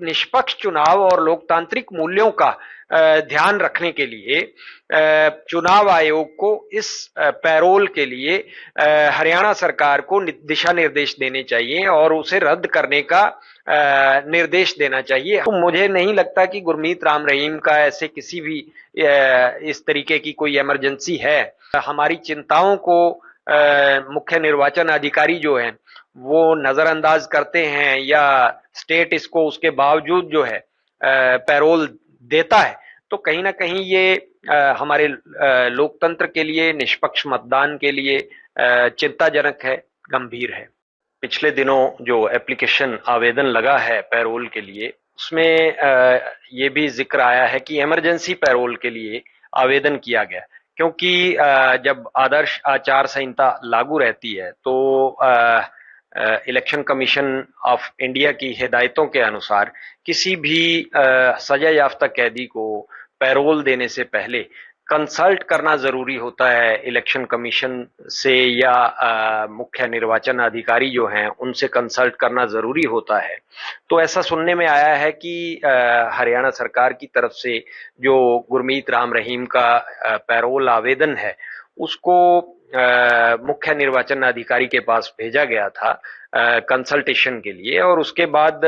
निष्पक्ष चुनाव और लोकतांत्रिक मूल्यों का ध्यान रखने के लिए चुनाव आयोग को इस पैरोल के लिए हरियाणा सरकार को दिशा निर्देश देने चाहिए और उसे रद्द करने का निर्देश देना चाहिए। तो मुझे नहीं लगता कि गुरमीत राम रहीम का ऐसे किसी भी इस तरीके की कोई इमरजेंसी है। हमारी चिंताओं को मुख्य निर्वाचन अधिकारी जो है वो नजरअंदाज करते हैं या स्टेट इसको उसके बावजूद जो है पैरोल देता है, तो कहीं ना कहीं ये हमारे लोकतंत्र के लिए, निष्पक्ष मतदान के लिए चिंताजनक है, गंभीर है। पिछले दिनों जो एप्लीकेशन आवेदन लगा है पैरोल के लिए, उसमें ये भी जिक्र आया है कि इमरजेंसी पैरोल के लिए आवेदन किया गया, क्योंकि जब आदर्श आचार संहिता लागू रहती है तो इलेक्शन कमीशन ऑफ इंडिया की हिदायतों के अनुसार किसी भी सजा याफ्ता कैदी को पैरोल देने से पहले कंसल्ट करना जरूरी होता है इलेक्शन कमीशन से, या मुख्य निर्वाचन अधिकारी जो हैं उनसे कंसल्ट करना जरूरी होता है। तो ऐसा सुनने में आया है कि हरियाणा सरकार की तरफ से जो गुरमीत राम रहीम का पैरोल आवेदन है उसको मुख्य निर्वाचन अधिकारी के पास भेजा गया था कंसल्टेशन के लिए, और उसके बाद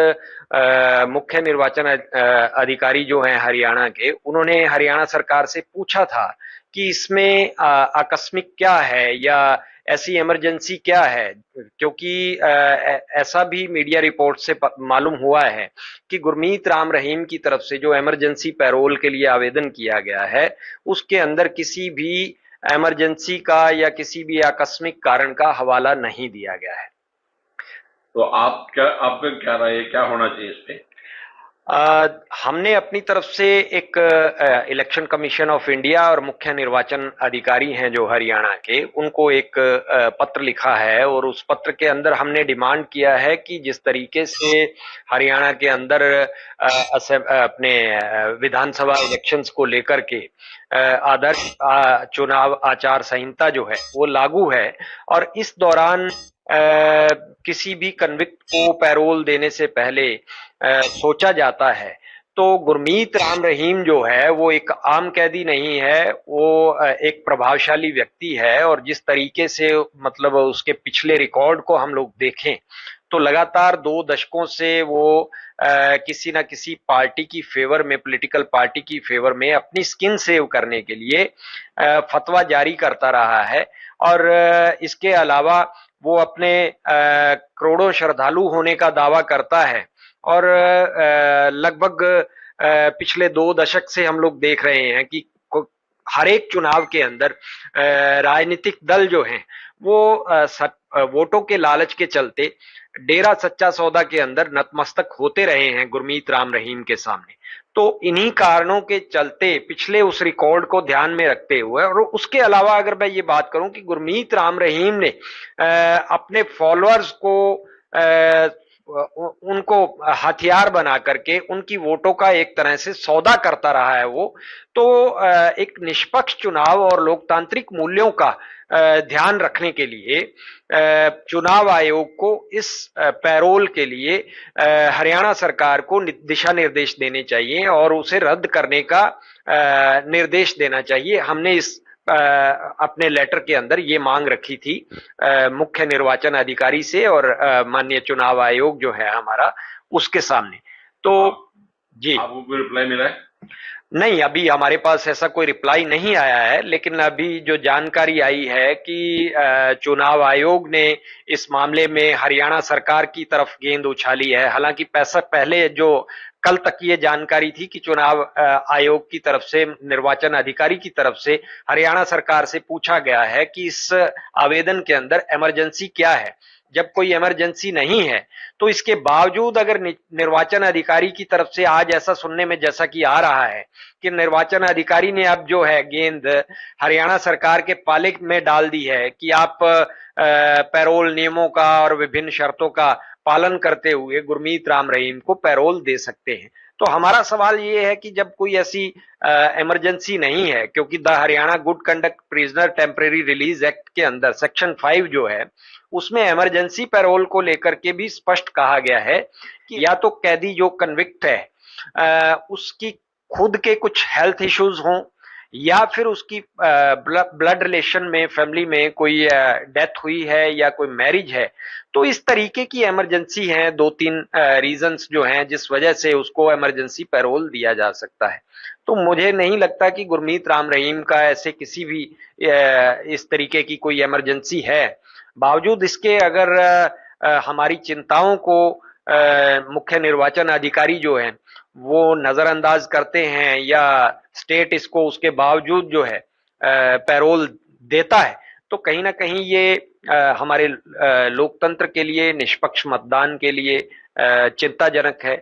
मुख्य निर्वाचन अधिकारी जो हैं हरियाणा के, उन्होंने हरियाणा सरकार से पूछा था कि इसमें आकस्मिक क्या है या ऐसी इमरजेंसी क्या है, क्योंकि ऐसा भी मीडिया रिपोर्ट से मालूम हुआ है कि गुरमीत राम रहीम की तरफ से जो इमरजेंसी पैरोल के लिए आवेदन किया गया है उसके अंदर किसी भी इमरजेंसी का या किसी भी आकस्मिक कारण का हवाला नहीं दिया गया है। तो आपका क्या राय है, क्या होना चाहिए इस पे? हमने अपनी तरफ से एक इलेक्शन कमीशन ऑफ इंडिया और मुख्य निर्वाचन अधिकारी हैं जो हरियाणा के, उनको एक पत्र लिखा है, और उस पत्र के अंदर हमने डिमांड किया है कि जिस तरीके से हरियाणा के अंदर अपने विधानसभा इलेक्शंस को लेकर के आदर्श चुनाव आचार संहिता जो है वो लागू है, और इस दौरान किसी भी कन्विक्ट को पैरोल देने से पहले सोचा जाता है, तो गुरमीत राम रहीम जो है वो एक आम कैदी नहीं है, वो एक प्रभावशाली व्यक्ति है, और जिस तरीके से मतलब उसके पिछले रिकॉर्ड को हम लोग देखें तो लगातार 2 दशकों से वो किसी ना किसी पार्टी की फेवर में, पॉलिटिकल पार्टी की फेवर में अपनी स्किन सेव करने के लिए फतवा जारी करता रहा है, और इसके अलावा वो अपने करोड़ों श्रद्धालु होने का दावा करता है, और लगभग पिछले 2 दशक से हम लोग देख रहे हैं कि हर एक चुनाव के अंदर राजनीतिक दल जो हैं वो वोटों के लालच के चलते डेरा सच्चा सौदा के अंदर नतमस्तक होते रहे हैं गुरमीत राम रहीम के सामने। तो इन्हीं कारणों के चलते, पिछले उस रिकॉर्ड को ध्यान में रखते हुए, और उसके अलावा अगर मैं ये बात करूं कि गुरमीत राम रहीम ने अपने फॉलोअर्स को उनको हथियार बना करके उनकी वोटों का एक तरह से सौदा करता रहा है वो, तो एक निष्पक्ष चुनाव और लोकतांत्रिक मूल्यों का ध्यान रखने के लिए चुनाव आयोग को इस पैरोल के लिए हरियाणा सरकार को दिशा निर्देश देने चाहिए और उसे रद्द करने का निर्देश देना चाहिए। हमने इस अपने लेटर के अंदर ये मांग रखी थी मुख्य निर्वाचन अधिकारी से और माननीय चुनाव आयोग जो है हमारा, उसके सामने। तो जी, आपको कोई रिप्लाई मिला है? नहीं, अभी हमारे पास ऐसा कोई रिप्लाई नहीं आया है, लेकिन अभी जो जानकारी आई है कि चुनाव आयोग ने इस मामले में हरियाणा सरकार की तरफ गेंद उछाली है। हालांकि पहले जो कल तक ये जानकारी थी कि चुनाव आयोग की तरफ से, निर्वाचन अधिकारी की तरफ से हरियाणा सरकार से पूछा गया है कि इस आवेदन के अंदर इमरजेंसी क्या है। जब कोई इमरजेंसी नहीं है तो इसके बावजूद अगर निर्वाचन अधिकारी की तरफ से आज ऐसा सुनने में जैसा कि आ रहा है कि निर्वाचन अधिकारी ने अब जो है गेंद हरियाणा सरकार के पाले में डाल दी है कि आप पैरोल नियमों का और विभिन्न शर्तों का पालन करते हुए गुरमीत राम रहीम को पैरोल दे सकते हैं। तो हमारा सवाल ये है कि जब कोई ऐसी इमरजेंसी नहीं है, क्योंकि the Haryana good conduct prisoner temporary release act के अंदर सेक्शन 5 जो है उसमें इमरजेंसी पैरोल को लेकर के भी स्पष्ट कहा गया है कि या तो कैदी जो कन्विक्ट है उसकी खुद के कुछ हेल्थ इश्यूज हों, या फिर उसकी ब्लड रिलेशन में फैमिली में कोई डेथ हुई है या कोई मैरिज है, तो इस तरीके की इमरजेंसी है, 2-3 रीजंस जो हैं जिस वजह से उसको इमरजेंसी पैरोल दिया जा सकता है। तो मुझे नहीं लगता कि गुरमीत राम रहीम का ऐसे किसी भी इस तरीके की कोई इमरजेंसी है। बावजूद इसके अगर हमारी चिंताओं को मुख्य निर्वाचन अधिकारी जो है वो नजरअंदाज करते हैं या स्टेट इसको उसके बावजूद जो है पैरोल देता है, तो कहीं ना कहीं ये हमारे लोकतंत्र के लिए, निष्पक्ष मतदान के लिए चिंताजनक है।